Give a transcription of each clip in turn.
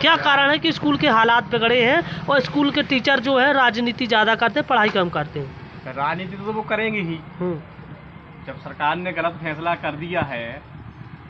क्या कारण है कि स्कूल के हालात बिगड़े हैं और स्कूल के टीचर जो है राजनीति ज़्यादा करते हैं, पढ़ाई कम करते हैं? राजनीति तो वो करेंगे ही। जब सरकार ने गलत फैसला कर दिया है।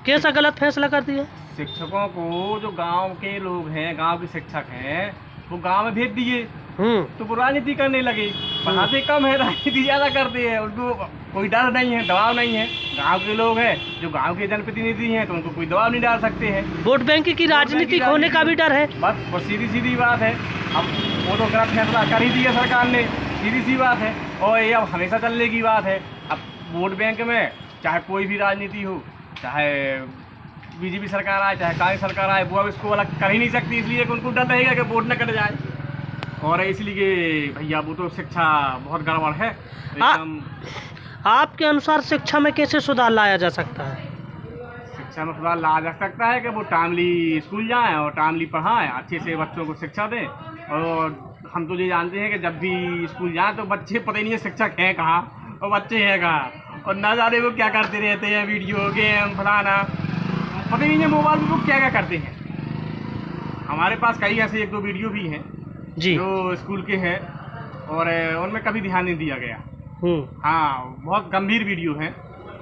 कैसा गलत फैसला कर दिया? शिक्षकों को, जो गांव के लोग हैं, गांव के शिक्षक हैं, वो गांव में भेज दिए तो वो राजनीति करने लगे। पढ़ाते कम है, राजनीति ज़्यादा करते हैं। उनको कोई डर नहीं है, दबाव नहीं है। गांव के लोग हैं, जो गांव के जनप्रतिनिधि हैं, तो उनको कोई दबाव नहीं डाल सकते हैं। वोट बैंक की राजनीति होने का भी डर है। बस वो सीधी सीधी बात है। अब वो तो गलत फैसला कर ही दिया सरकार ने, सीधी सी बात है। और ये अब हमेशा चलने की बात है। अब वोट बैंक में चाहे कोई भी राजनीति हो, चाहे बीजेपी सरकार आए, चाहे कांग्रेस सरकार आए, वो अब इसको अलग कर ही नहीं सकती, इसलिए कि उनको डर रहेगा कि वोट न कट जाए। और इसलिए भैया वो तो शिक्षा बहुत गड़बड़ है एकदम। आपके अनुसार शिक्षा में कैसे सुधार लाया जा सकता है? शिक्षा में सुधार लाया जा सकता है कि वो टाइमली स्कूल जाएं और टाइमली पढ़ाएं, अच्छे से बच्चों को शिक्षा दें। और हम तो ये जानते हैं कि जब भी स्कूल जाएं तो बच्चे पता ही नहीं है शिक्षक हैं कहाँ और बच्चे हैं कहाँ, और ना जाने वो क्या करते रहते हैं, वीडियो गेम फलाना, पता ही नहीं है मोबाइल में वो क्या क्या करते हैं। हमारे पास कई ऐसे 1-2 वीडियो भी हैं जी, जो स्कूल के हैं और उनमें कभी ध्यान नहीं दिया गया। हाँ, बहुत गंभीर वीडियो हैं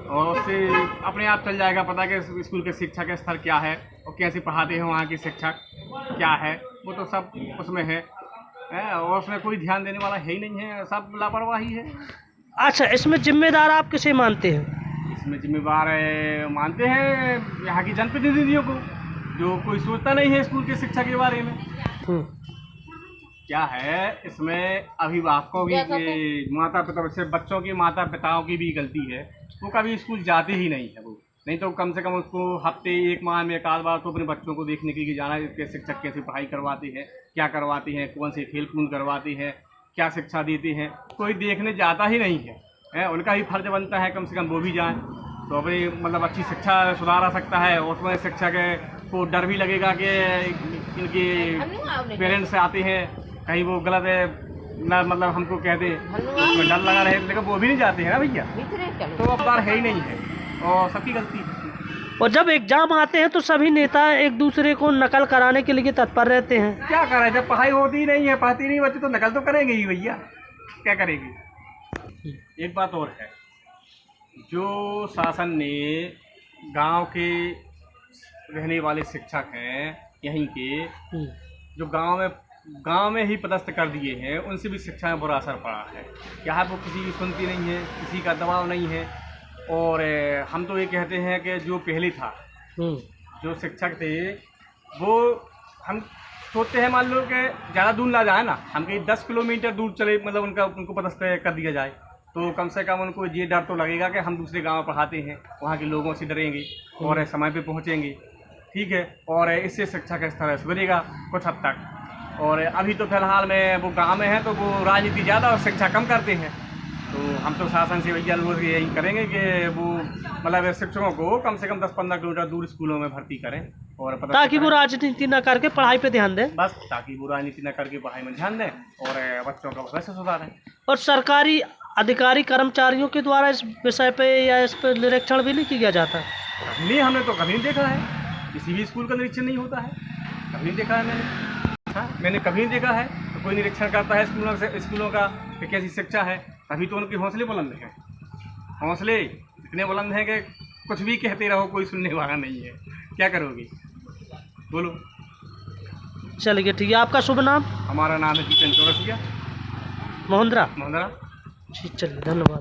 और उससे अपने आप चल जाएगा पता कि स्कूल के शिक्षा का स्तर क्या है और कैसे पढ़ाते हैं वहाँ के शिक्षक क्या है। वो तो सब उसमें है और उसमें कोई ध्यान देने वाला है ही नहीं है, सब लापरवाही है। अच्छा, इसमें जिम्मेदार आप किसे मानते हैं? इसमें जिम्मेदार मानते हैं यहाँ की जनप्रतिनिधियों को, जो कोई सोचता नहीं है स्कूल के शिक्षा के बारे में। क्या है इसमें अभिभावकों की, माता पिता से बच्चों की माता पिताओं की भी गलती है। वो कभी स्कूल जाते ही नहीं है। वो नहीं तो कम से कम उसको हफ्ते 1 माह में 1 बार तो अपने बच्चों को देखने के लिए जाना है कि शिक्षक कैसे पढ़ाई करवाते हैं, क्या करवाते हैं, कौन से खेल कूद करवाते हैं, क्या शिक्षा देते हैं। कोई देखने जाता ही नहीं है। उनका ही फर्ज बनता है कम से कम वो भी जाएँ तो अपनी मतलब अच्छी शिक्षा सुधार आ सकता है। उसमें शिक्षक को डर भी लगेगा कि इनके पेरेंट्स आते हैं कहीं वो गलत है ना, मतलब हमको कह दे, उसमें डर लगा रहे, लेकिन वो भी नहीं जाते हैं ना भैया, तो अब बार है ही नहीं है और सबकी गलती है। और जब एग्जाम आते हैं तो सभी नेता एक दूसरे को नकल कराने के लिए तत्पर रहते हैं। क्या करें, जब पढ़ाई होती ही नहीं है, पढ़ती नहीं बच्चे तो नकल तो करेंगे ही भैया, क्या करेंगे। एक बात और है, जो शासन ने गांव के रहने वाले शिक्षक हैं यहीं के, जो गांव में ही पदस्थ कर दिए हैं, उनसे भी शिक्षा में बुरा असर पड़ा है। यहाँ वो किसी की सुनती नहीं है, किसी का दबाव नहीं है। और हम तो ये कहते हैं कि जो पहले था, जो शिक्षक थे, वो हम सोचते हैं मान लो कि ज़्यादा दूर ना जाए ना, हम कहीं 10 किलोमीटर दूर चले, मतलब उनको पदस्थ कर दिया जाए तो कम से कम उनको ये डर तो लगेगा कि हम दूसरे गांव पढ़ाते हैं, वहाँ के लोगों से डरेंगे और समय पे पहुँचेंगे, ठीक है। और इससे शिक्षा का स्तर सुधरेगा कुछ हद तक। और अभी तो फिलहाल में वो गांव में है तो वो राजनीति ज़्यादा और शिक्षा कम करते हैं। तो हम तो शासन से भैया लोग यही करेंगे कि वो मतलब शिक्षकों को कम से कम 10-15 किलोमीटर दूर स्कूलों में भर्ती करें और ताकि वो राजनीति न करके पढ़ाई पे ध्यान दें। बस ताकि वो राजनीति न करके पढ़ाई में ध्यान दें और बच्चों का भविष्य सुधारें। और सरकारी अधिकारी कर्मचारियों के द्वारा इस विषय पे या इस पर निरीक्षण भी नहीं किया जाता? नहीं, हमने तो कभी नहीं देखा है, किसी भी स्कूल का निरीक्षण नहीं होता है, कभी नहीं देखा है मैंने। हाँ, मैंने कभी नहीं देखा है। तो कोई निरीक्षण करता है स्कूलों का कि कैसी शिक्षा है, तभी तो उनके हौसले बुलंद हैं। हौसले इतने बुलंद हैं कि कुछ भी कहते रहो, कोई सुनने वाला नहीं है। क्या करोगे, बोलो। चलिए ठीक है, आपका शुभ नाम? हमारा नाम है जीतन चौरसिया, मोहंद्रा। मोहंद्रा। जी, चलिए, धन्यवाद।